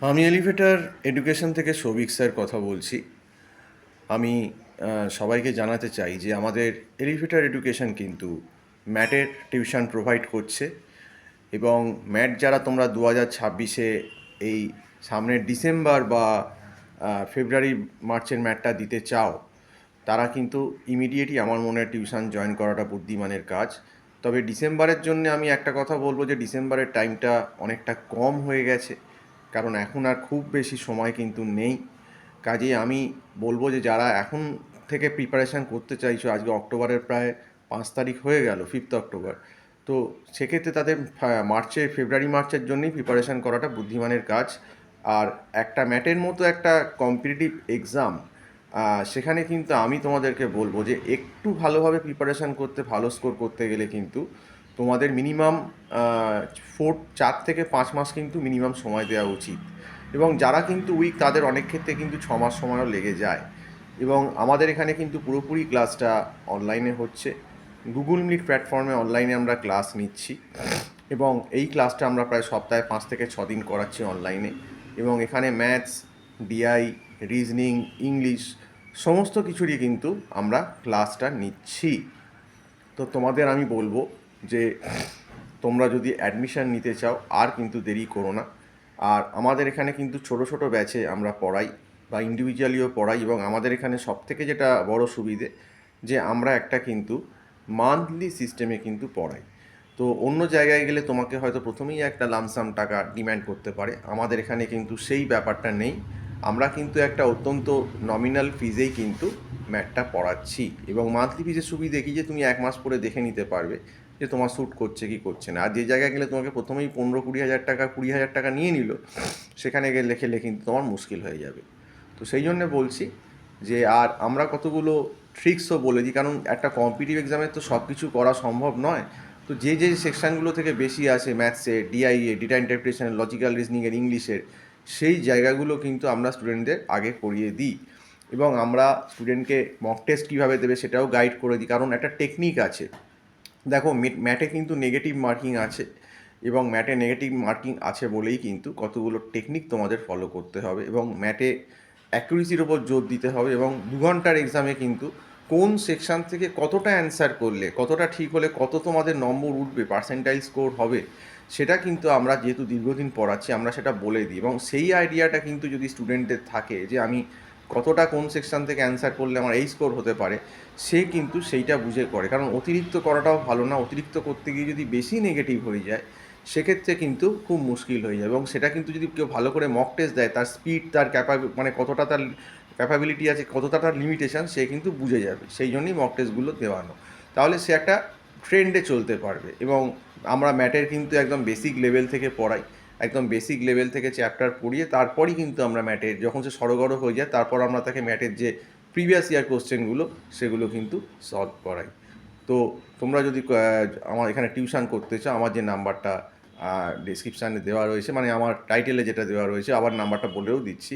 আমি elevator education থেকে Souvik sir কথা বলছি। আমি সবাইকে জানাতে চাই যে আমাদের এলিভেটর এডুকেশন কিন্তু ম্যাটের টিউশন প্রোভাইড করছে এবং ম্যাট যারা তোমরা 2026-এ এই সামনের ডিসেম্বর বা ফেব্রুয়ারি মার্চের ম্যাটটা দিতে চাও, তারা কিন্তু ইমিডিয়েটই আমার মনে হয় টিউশন জয়েন করাটা বুদ্ধিমানের কাজ। তবে ডিসেম্বরের জন্য আমি একটা কথা বলবো যে ডিসেম্বরের টাইমটা অনেকটা কম হয়ে গেছে, কারণ এখন আর খুব বেশি সময় কিন্তু নেই। কাজেই আমি বলবো যে যারা এখন থেকে প্রিপারেশান করতে চাইছো, আজকে অক্টোবরের প্রায় 5 তারিখ হয়ে গেল, 5 অক্টোবর। তো সেক্ষেত্রে তাদের ফেব্রুয়ারি মার্চের জন্যই প্রিপারেশান করাটা বুদ্ধিমানের কাজ। আর একটা ম্যাটের মতো একটা কম্পিটিটিভ এক্সাম, সেখানে কিন্তু আমি তোমাদেরকে বলবো যে একটু ভালোভাবে প্রিপারেশান করতে, ভালো স্কোর করতে গেলে কিন্তু তোমাদের মিনিমাম 4 থেকে 5 মাস কিন্তু মিনিমাম সময় দেওয়া উচিত। এবং যারা কিন্তু উইক তাদের অনেক ক্ষেত্রে কিন্তু 6 মাস সময়ও লেগে যায়। এবং আমাদের এখানে কিন্তু পুরোপুরি ক্লাসটা অনলাইনে হচ্ছে, গুগল মিট প্ল্যাটফর্মে অনলাইনে আমরা ক্লাস নিচ্ছি এবং এই ক্লাসটা আমরা প্রায় সপ্তাহে 5 থেকে 6 দিন করাচ্ছি অনলাইনে। এবং এখানে ম্যাথস, ডিআই, রিজনিং, ইংলিশ সমস্ত কিছুরই কিন্তু আমরা ক্লাসটা নিচ্ছি। তো তোমাদের আমি বলবো যে তোমরা যদি অ্যাডমিশান নিতে চাও আর কিন্তু দেরি করো না। আর আমাদের এখানে কিন্তু ছোট ছোট ব্যাচে আমরা পড়াই বা ইন্ডিভিজুয়ালিও পড়াই, এবং আমাদের এখানে সবথেকে যেটা বড় সুবিধে যে আমরা একটা কিন্তু মান্থলি সিস্টেমে কিন্তু পড়াই। তো অন্য জায়গায় গেলে তোমাকে হয়তো প্রথমেই একটা লামসাম টাকা ডিম্যান্ড করতে পারে, আমাদের এখানে কিন্তু সেই ব্যাপারটা নেই। আমরা কিন্তু একটা অত্যন্ত নমিনাল ফিজেই কিন্তু ম্যাথটা পড়াচ্ছি, এবং মান্থলি ফিজের সুবিধে কি যে তুমি 1 মাস পরে দেখে নিতে পারবে যে তোমার শ্যুট করছে কি করছে না। আর যে জায়গায় গেলে তোমাকে প্রথমেই 15-20 হাজার টাকা, 20 হাজার টাকা নিয়ে নিল, সেখানে গেলে খেলে কিন্তু তোমার মুশকিল হয়ে যাবে। তো সেই জন্যে বলছি যে আর আমরা কতগুলো ট্রিক্সও বলে দিই, কারণ একটা কম্পিটিটিভ এক্সামের তো সব কিছু করা সম্ভব নয়। তো যে যে সেকশানগুলো থেকে বেশি আসে, ম্যাথসে, ডিআইএ, ডেটা ইন্টারপ্রিটেশন, লজিক্যাল রিজনিংয়ের, ইংলিশের, সেই জায়গাগুলো কিন্তু আমরা স্টুডেন্টদের আগে পড়িয়ে দিই। এবং আমরা স্টুডেন্টকে মক টেস্ট কীভাবে দেবে সেটাও গাইড করে দিই, কারণ একটা টেকনিক আছে। দেখো, ম্যাটে কিন্তু নেগেটিভ মার্কিং আছে, এবং ম্যাটে নেগেটিভ মার্কিং আছে বলেই কিন্তু কতগুলো টেকনিক তোমাদের ফলো করতে হবে, এবং ম্যাটে অ্যাকুরেসির ওপর জোর দিতে হবে। এবং 2 ঘন্টার এক্সামে কিন্তু কোন সেকশান থেকে কতটা অ্যান্সার করলে, কতটা ঠিক হলে কত তোমাদের নম্বর উঠবে, পার্সেন্টাইল স্কোর হবে, সেটা কিন্তু আমরা যেহেতু দীর্ঘদিন পড়াচ্ছি আমরা সেটা বলে দিই। এবং সেই আইডিয়াটা কিন্তু যদি স্টুডেন্টের থাকে যে আমি কতটা কোন সেকশান থেকে অ্যান্সার করলে আমার এই স্কোর হতে পারে, সে কিন্তু সেইটা বুঝে করে। কারণ অতিরিক্ত করাটাও ভালো না, অতিরিক্ত করতে গিয়ে যদি বেশি নেগেটিভ হয়ে যায় সেক্ষেত্রে কিন্তু খুব মুশকিল হয়ে যায়। এবং সেটা কিন্তু যদি কেউ ভালো করে মক টেস্ট দেয়, তার স্পিড, তার মানে কতটা তার ক্যাপাবিলিটি আছে, কতটা তার লিমিটেশান, সে কিন্তু বুঝে যাবে। সেই জন্যই মক টেস্টগুলো দেওয়ানো, তাহলে সে একটা ট্রেন্ডে চলতে পারবে। এবং আমরা ম্যাটের কিন্তু একদম বেসিক লেভেল থেকে পড়াই, একদম বেসিক লেভেল থেকে চ্যাপ্টার পড়িয়ে তারপরই কিন্তু আমরা ম্যাটের, যখন সে সড়গড় হয়ে যায় তারপর আমরা তাকে ম্যাটের যে প্রিভিয়াস ইয়ার কোশ্চেনগুলো সেগুলো কিন্তু সলভ করাই। তো তোমরা যদি আমার এখানে টিউশন করতে চাও, আমার যে নাম্বারটা ডিসক্রিপশানে দেওয়া রয়েছে, মানে আমার টাইটেলে যেটা দেওয়া রয়েছে, আবার নাম্বারটা বলেও দিচ্ছি,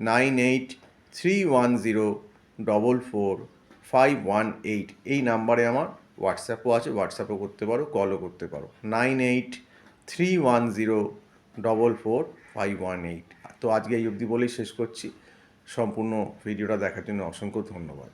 9831044518। এই নাম্বারে আমার হোয়াটসঅ্যাপও আছে, হোয়াটসঅ্যাপও করতে পারো, কলও করতে পারো, 9831044518। তো আজকে এই অবধি বলেই শেষ করছি। সম্পূর্ণ ভিডিওটা দেখার জন্য অসংখ্য ধন্যবাদ।